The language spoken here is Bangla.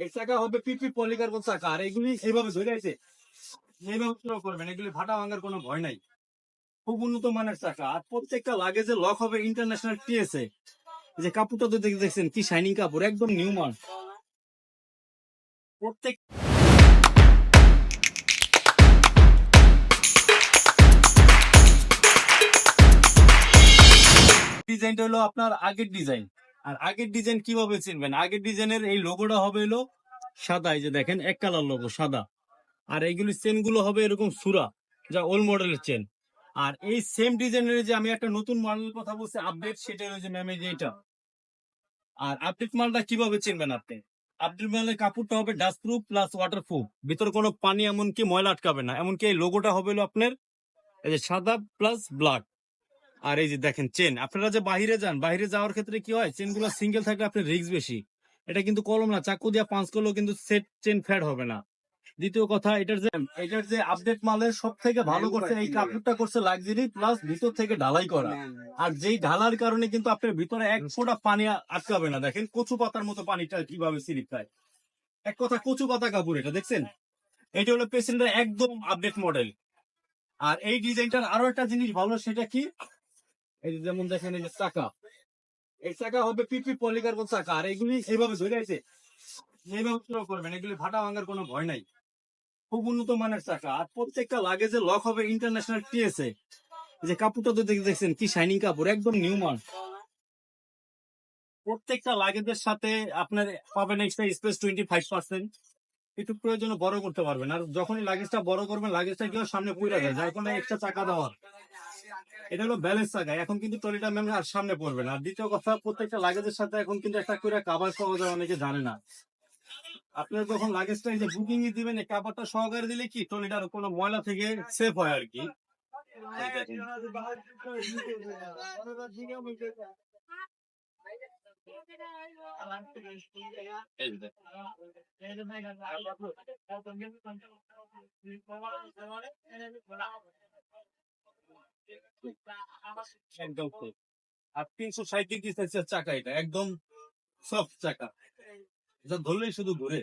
এই চাকা হবে পিপি পলিকার্বন চাকা, আর এগুলি এইভাবে ধরে আছে, এইভাবে থ্রো করবেন, এগুলি ফাটা ভাঙার কোনো ভয় নাই। খুব উন্নত মানের চাকা, আর প্রত্যেকটা লাগেজে লক হবে ইন্টারন্যাশনাল টিএসএ। যে কাপড়টা তো দেখছেন কি শাইনিং কাপড়, একদম নিউ মাল। প্রত্যেক ডিজাইনটা হলো আপনার আগের ডিজাইন। আর আগের ডিজাইন কিভাবে চিনবেন? আগের ডিজাইনের এই লোগোটা হবে হলো সাদা, এই যে দেখেন এক কালার লোগো সাদা। আর এইগুলি চেন গুলো হবে এরকম সুরা, যা ওল্ড মডেলের চেন। আর এই সেম ডিজাইনের যে আমি একটা নতুন মডেলের কথা বলছি আপডেট, সেটা হলো যে ম্যাম এই যে এটা। আর আপডেট মালটা কিভাবে চিনবেন আপনি? আপডেট মালের কাপড়টা হবে dust proof plus water proof, ভিতরে কোনো পানি এমনকি ময়লা আটকাবে না। এমনকি এই লোগোটা হবে হলো আপনার এই যে সাদা প্লাস ব্ল্যাক। আর এই যে দেখেন চেন, আপনারা যে বাইরে যান, বাইরে যাওয়ার ক্ষেত্রে কি হয়, চেন গুলো সিঙ্গেল থাকলে আপনার রিস্ক বেশি। এটা কিন্তু কলম না, চাকু দিয়ে পাঁচ করলেও কিন্তু সেট চেন ফ্যাড হবে না। দ্বিতীয় কথা, এটার যে আপডেট মালের সব থেকে ভালো করছে এই কাপড়টা করছে লাক্সারি প্লাস ভিতর থেকে ঢালাই করা। আর যেই ঢালার কারণে কিন্তু আপনার ভিতরে এক ফোঁটা পানি আটকাবে না। দেখেন কচু পাতার মতো পানিটা কিভাবে স্লিপ খায়। এক কথা কচু পাতা কাপড়, এটা দেখছেন? এটা হলো পেছনের একদম আপডেট মডেল। আর এই ডিজাইনটার আরো একটা জিনিস ভালো, সেটা কি, এই যে যেমন দেখেন এই যে চাকা, এই চাকা হবে পিপি পলিকার্বন চাকা, আর এগুলি এইভাবে ধরে আছে, এইভাবে থ্রো করবেন, এগুলি ফাটা ভাঙার কোনো ভয় নাই। খুব উন্নত মানের চাকা, আর প্রত্যেকটা লাগেজে লক হবে ইন্টারন্যাশনাল টিএসএ। যে কাপড়টা তো দেখছেন কি শাইনিং কাপড়, একদম নিউ মাল। প্রত্যেকটা লাগেজের সাথে আপনার পাবেন এক্সট্রা স্পেস 25%। একটু প্রয়োজনে বড় করতে পারবেন, আর যখনই লাগেজটা বড় করবেন লাগেজটা কেউ সামনে পুড়ে যায়, যার কোনো এক্সট্রা চাকা দেওয়ার। এটা হলো ব্যালেন্স চাকা, এখন কিন্তু ট্রলিটা ম্যাম আর সামনে পড়বে না। আর দ্বিতীয় কথা, প্রত্যেকটা লাগেজের সাথে এখন কিন্তু একটা করে কাভার পাওয়া যায়, অনেকে জানে না। আপনার যখন লাগেজটা এই যে বুকিং এ দিবেন, এই কাভারটা সহকারে দিলে কি ট্রলিটার কোনো ময়লা থেকে সেফ হয় আর কি। একদম safe। আর 360 ডিগ্রি সেলসিয়াস চাকা, এটা একদম সফট চাকা, এটা ধরলেই শুধু ঘুরে।